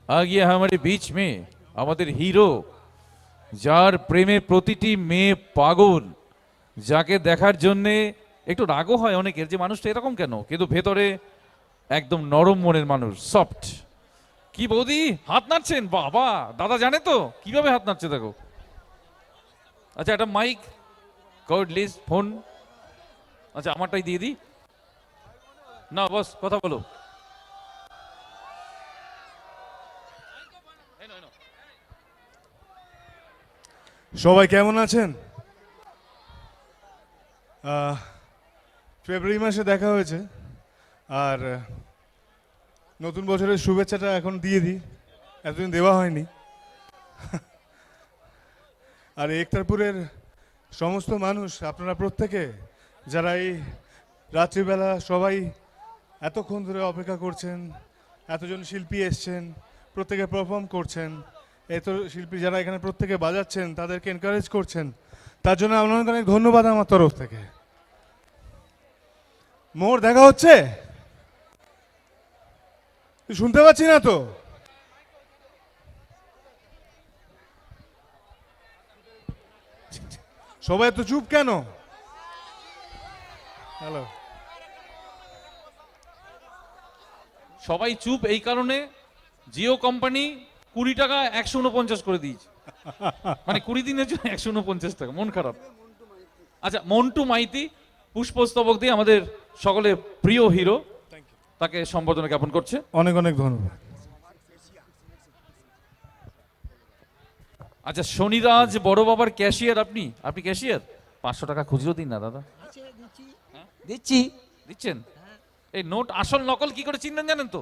आ गया हमारे बीच में আমাদের হিরো, যার প্রেমে প্রতিটি মেয়ে পাগল, যাকে দেখার জন্যে একটু রাগও হয় অনেকের যে মানুষটা এরকম কেন, কিন্তু ভেতরে একদম নরম মনের মানুষ, সফট। কি বৌদি হাত নাড়ছেন? বাবা, দাদা জানে তো কিভাবে হাত নাড়ছে দেখো। আচ্ছা একটা মাইক কর্ড লিস্ট ফোন, আচ্ছা আমারটাই দিয়ে দিই না, বস কথা বলো। সবাই কেমন আছেন? ফেব্রুয়ারি মাসে দেখা হয়েছে, আর নতুন বছরের শুভেচ্ছাটা এখন দিয়ে দিই, এতদিন দেওয়া হয়নি। আর একতারপুরের সমস্ত মানুষ, আপনারা প্রত্যেকে যারা এই রাত্রিবেলা সবাই এতক্ষণ ধরে অপেক্ষা করছেন, এতজন শিল্পী এসছেন, প্রত্যেকে পারফর্ম করছেন, এত শিল্পী যারা এখানে প্রত্যেকে বাজাচ্ছেন, তাদেরকে এনকারেজ করছেন, তার জন্য আপনাদের অনেক ধন্যবাদ আমার তরফ থেকে। মোর দেখা হচ্ছে? শুনতে পাচ্ছি না তো। সবাই তো চুপ কেন? হ্যালো। সবাই চুপ এই কারণে, জিও কোম্পানি 20 টাকা 149 করে দিয়েছে, মানে 20 দিনের জন্য 149 টাকা। মন খারাপ। আচ্ছা, মন্টু মাইতি পুষ্পস্তবক দিয়ে আমাদের সকলের প্রিয় হিরো, তাকে সম্বর্ধনা জ্ঞাপন করছে। অনেক অনেক ধন্যবাদ। আচ্ছা, শনিরাজ বড় বাবার ক্যাশিয়ার আপনি? আপনি ক্যাশিয়ার? 500 টাকা খুচরো দিন না দাদা। দিচ্ছি। দিচ্ছেন? এই নোট আসল নকল কি করে চিনবেন জানেন তো?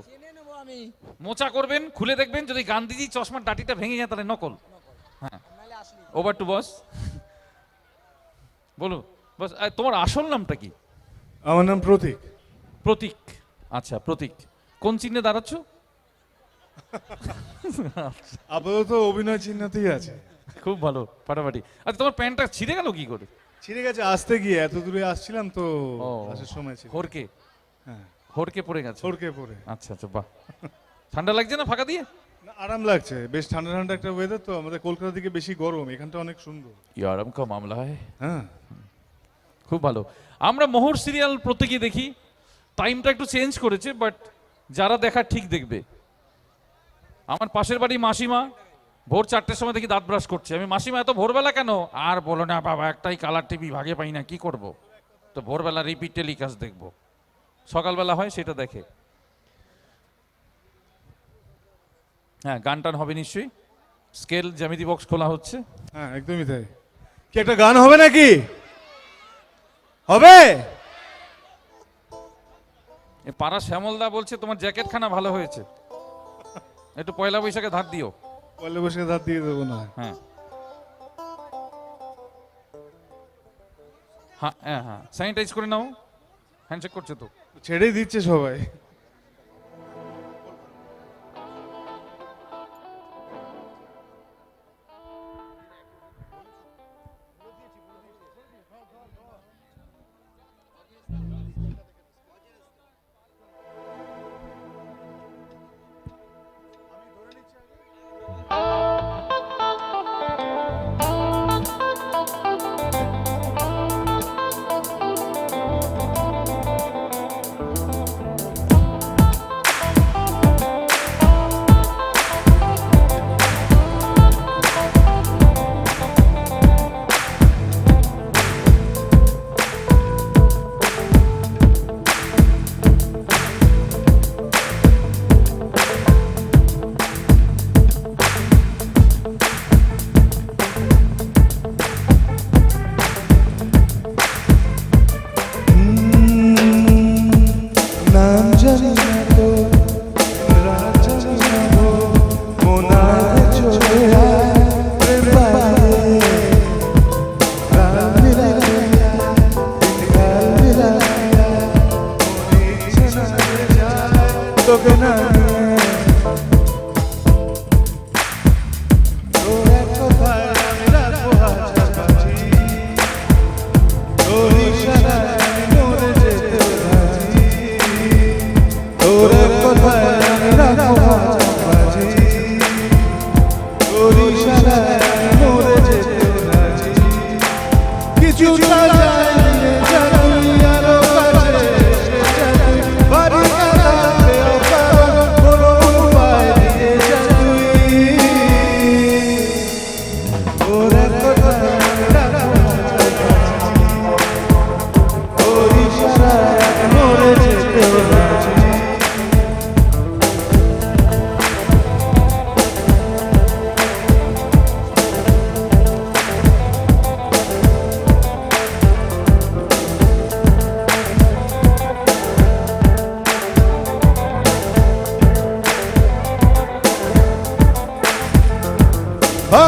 মোচা করবেন, খুলে দেখবেন, যদি গান্ধীজি চশমার ডাটিটা ভেঙে যায় তাহলে নকল। হ্যাঁ, ওভার টু বস। বলো বস, তোমার আসল নামটা কি? আমার নাম প্রতীক। প্রতীক। আচ্ছা প্রতীক, কোন চিহ্নে দাঁড়াচ্ছ? আপাতত অভিনয় চিহ্নতেই আছে। খুব ভালো, ফাটাফাটি। আচ্ছা, তোমার প্যান্টটা ছিঁড়ে গেল কি করে? ছিঁড়ে গেছে আসতে গিয়ে, এত দূরে আসছিলাম তো, আসার সময় ছিল। হরকে? হ্যাঁ, হরকে পড়ে গেছে? সরকে পড়ে। আচ্ছা আচ্ছা, বাহ। ঠান্ডা লাগছে না ফাঁকা দিয়ে? না, আরাম লাগছে, বেশ ঠান্ডা ঠান্ডা একটা ওয়েদার তো। আমাদের কলকাতার দিকে বেশি গরম, এখানটা অনেক সুন্দর। ये आराम का मामला है। হ্যাঁ, খুব ভালো। আমরা মোহর সিরিয়াল প্রত্যেকেই দেখি, টাইমটা একটু চেঞ্জ করেছে, বাট যারা দেখার ঠিক দেখবে। আমার পাশের বাড়ি মাসিমা ভোর 4টের সময় দেখি দাঁত ব্রাশ করছে। আমি, মাসিমা এত ভোরবেলা কেন? আর বলো না বাবা, একটাই কালার টিভি, ভাগে পাই না, কি করব? তো ভোরবেলা রিপিট টেলিকাস্ট দেখবো, সকালবেলা হয় সেটা দেখে। হ্যাঁ, গান টান হবে নিশ্চয়ই। স্কেল জ্যামিতি বক্স খোলা হচ্ছে। হ্যাঁ, একদমই তাই। কি একটা গান হবে নাকি? হবে? এ পাড়া শ্যামলদা বলছে তোমার জ্যাকেট খানা ভালো হয়েছে, একটু পয়লা বৈশাখে ধার দিও। বলে বসে দাঁত দিয়ে দেবো না। হ্যাঁ হ্যাঁ হ্যাঁ হ্যাঁ, স্যানিটাইজ করে নাও, হ্যান্ডশেক করছে তো। ছেড়েই দিচ্ছে সবাই।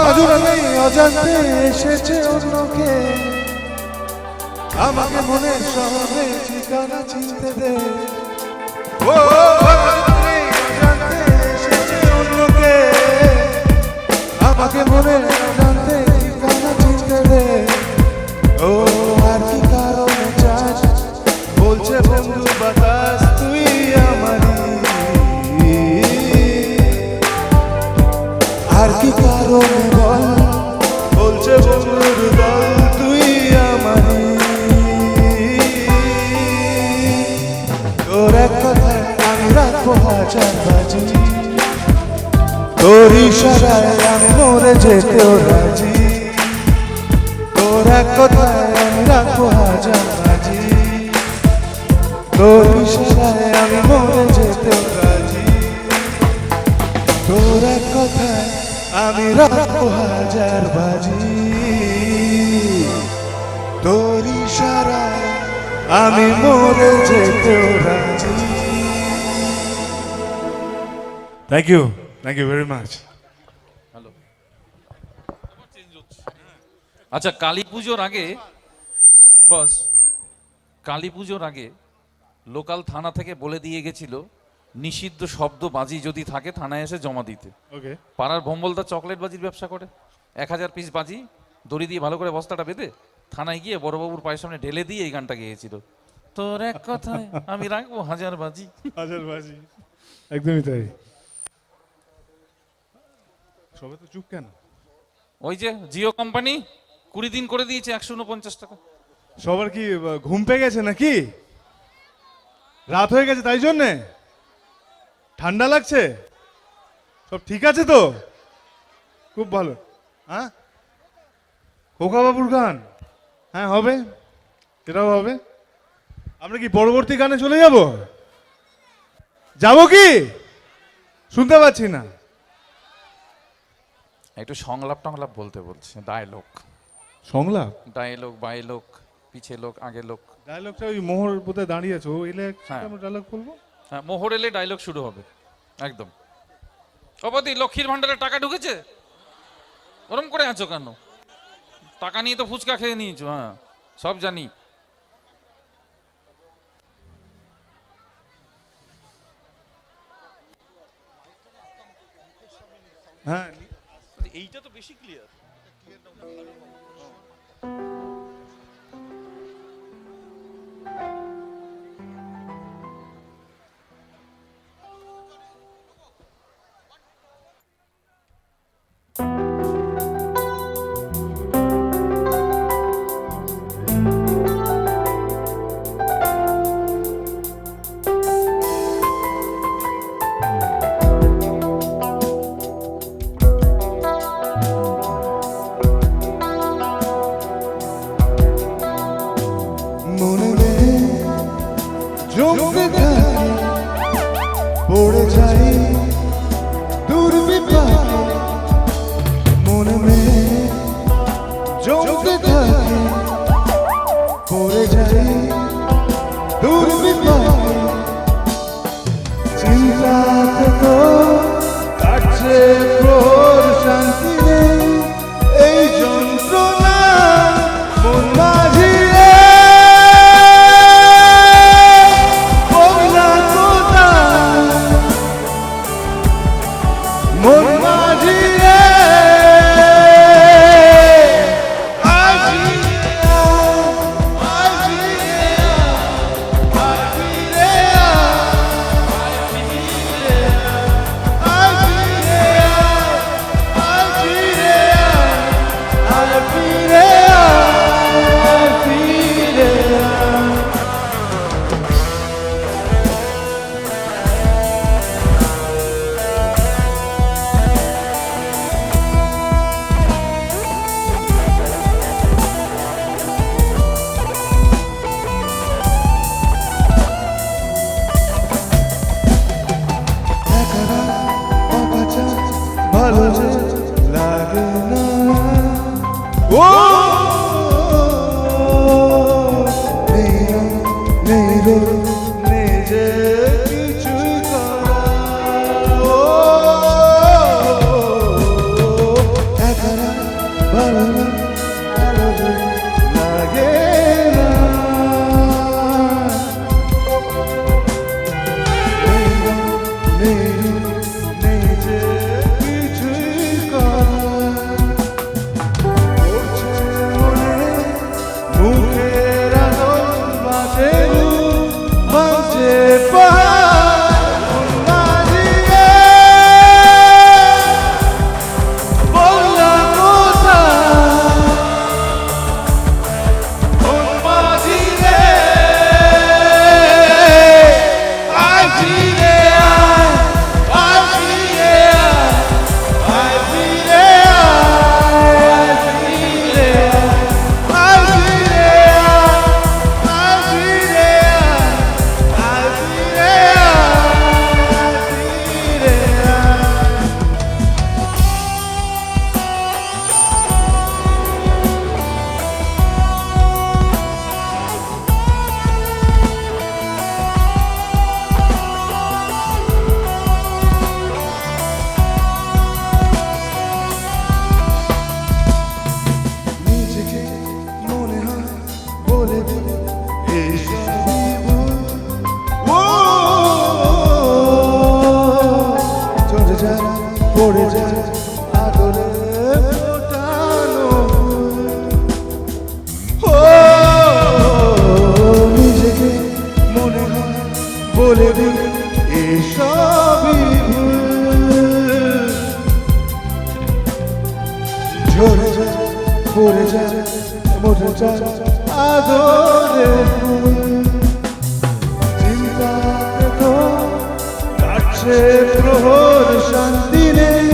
আদুরা নেই অজান্তে এসেছে অন্যকে, আমাকে মনের শহরে ঠিকানা চিনতে দে। ও আদুরা নেই অজান্তে এসেছে অন্যকে, আমাকে মনের অজান্তে ঠিকানা চিনতে দে। ও আর কি কারণে চাস, বলছে বন্ধু বাতাস তুই আমারই, আর কি কারণে বল, বলছে বন্ধুর দল তুই আমারই। তোর এক কথায় আমি রাখবো হাজার বাজি, তোর ইশারায় আমি মরে যেতেও রাজি। তোর এক কথায় আমি রাখবো হাজার বাজি, তোর ইশারায় আমি মরে যেতেও রাজি। তোর এক কথায় আমি রাখবো হাজার বাজি, তোর ইশারায় আমি মরে যেতেও রাজি। Thank you very much. Hello. আচ্ছা, কালী পুজোর আগে বস, কালী পুজোর আগে লোকাল থানা থেকে বলে দিয়ে গেছিল নিষিদ্ধ শব্দ বাজি যদি থাকে থানায় এসে জমা দিতে। ওকে, পাড়ার ভম্বলদা চকলেট বাজির ব্যবসা করে, 1000 পিস বাজি দড়ি দিয়ে ভালো করে বস্তাটা বেঁধে থানায় গিয়ে বড়বাবুর পায়ের সামনে ঢেলে দিয়ে এই গানটা গেয়েছিল, তোর এক কথায় আমি রাখবো হাজার বাজি। হাজার বাজি, একদমই তাই। সবে তো চুপ কেন? ওই যে জিও কোম্পানি 20 দিন করে দিয়েছে 149 টাকা। সবার কি ঘুম পেয়ে গেছে নাকি? রাত হয়ে গেছে তাই জন্যে? ঠান্ডা লাগছে? সব ঠিক আছে তো? খুব ভালো। হ্যাঁ, খোকা বাবুর গান, হ্যাঁ হবে, এটাও হবে। আমরা কি পরবর্তী গানে চলে যাব? যাব কি? শুনতে পাচ্ছি না। একটু সংলাপ টংলাপ বলতে বলছে, ডায়লগ। সংলাপ? ডায়লগ, বাইলগ, পিছে লোক আগে লোক। ডায়লগটা ওই মোহর বোধহয় দাঁড়িয়ে আছে, ও এলে হ্যাঁ। আমরা ডায়লগ বলবো। হ্যাঁ, মোহর এলে ডায়লগ শুরু হবে একদম। অবধি লক্ষ্মীর ভান্ডারে টাকা ঢুকেছে, ওরম করে আছো কেন? টাকা নিয়ে তো ফুচকা খেয়ে নিয়েছো। হ্যাঁ, সব জানি। হ্যাঁ, এইটা তো বেশি ক্লিয়ার। মনে জমতে থাকে, পড়ে যাই দুর্বিপাকে। মনে জমতে থাকে, পড়ে যাই দুর্বিপাকে। চিন্তা থেকে কাটছে প্রহর, শান্তি নেই এই যন্ত্রণা মন মাঝি রে। মন মাঝি রে, আজি আজি আজি রে, আজি রে, আজি রে, আজি রে, আজি রে। ভালো যে লাগে না, ও নেই রে, নেই যে কিছুই করা। ও একা পড়ে যায় আদরে ফোটানো ও নিজেকে মনে হয় বলে দিই এসবই ভুল ঝরে যায় পড়ে যায় মরে যায় আদরে ফুল চিন্তা তো কাটছে প্রহর শান্তি নেই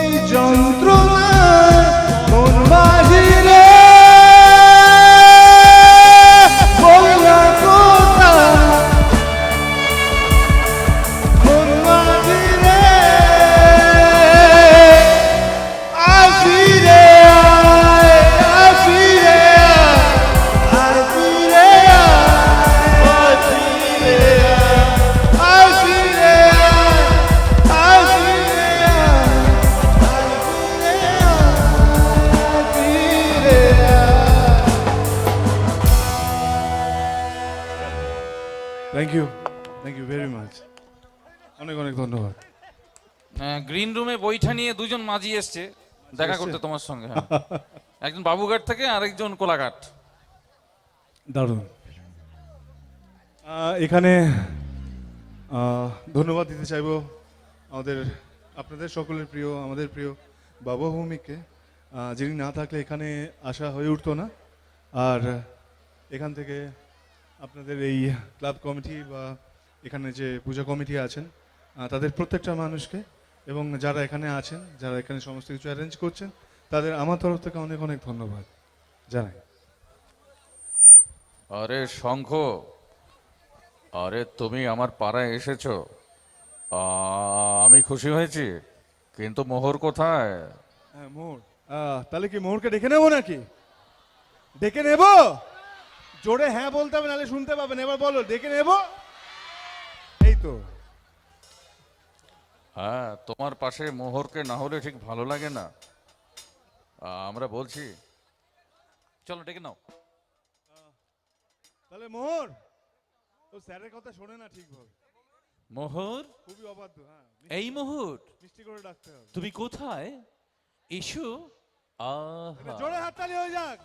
এই যন্ত্রণায় মন বাহিরে বললা কোথায় মন বাহিরে ফিরে আয় ফিরে আয় ফিরে আয় ফিরে আয় ফিরে আয় ফিরে থ্যাংক ইউ ভেরি মাচ অনেক অনেক ধন্যবাদ গ্রিন রুমে বৈঠা নিয়ে দুজন মাঝি এসছে দেখা করতে তোমার সঙ্গে, হ্যাঁ। একজন বাবুঘাট থেকে আরেকজন কোলাঘাট। দারুণ এখানে ধন্যবাদ দিতে চাইবো আপনাদের সকলের প্রিয় আমাদের প্রিয় বাবা ভৌমিককে, যিনি না থাকলে এখানে আসা হয়ে উঠতো না। আর এখান থেকে আপনাদের এই ক্লাব কমিটি বা এখানে যে পূজা কমিটি আছেন তাদের প্রত্যেকটা মানুষকে এবং যারা এখানে আছেন, যারা এখানে সমস্ত কিছু অ্যারেঞ্জ করছেন, তাদের আমার তরফ থেকে অনেক অনেক ধন্যবাদ জানাই। আরে শঙ্খ, আরে তুমি আমার পাড়ায় এসেছো, আমি খুশি হয়েছি, কিন্তু মোহর কোথায়? হ্যাঁ মোহর, তাহলে কি মোহরকে ডেকে নেবো নাকি? ডেকে নেব? জোরে হ্যাঁ বলতে হবে, নাহলে শুনতে পাবেন। এবার বলো, ডেকে নেব? এই তো। হ্যাঁ, তোমার পাশে মোহরকে না হলে ঠিক ভালো লাগে না। আমরা বলছি, চলো ডেকে নাও। তাহলে মোহর তো স্যারের কথা শোনে না ঠিকভাবে। মোহর, খুবই অবাধ্য। হ্যাঁ, এই মোহর মিষ্টি করে ডাকতে হবে। তুমি কোথায়? এসো। জোরে হাততালি হয়ে যাক।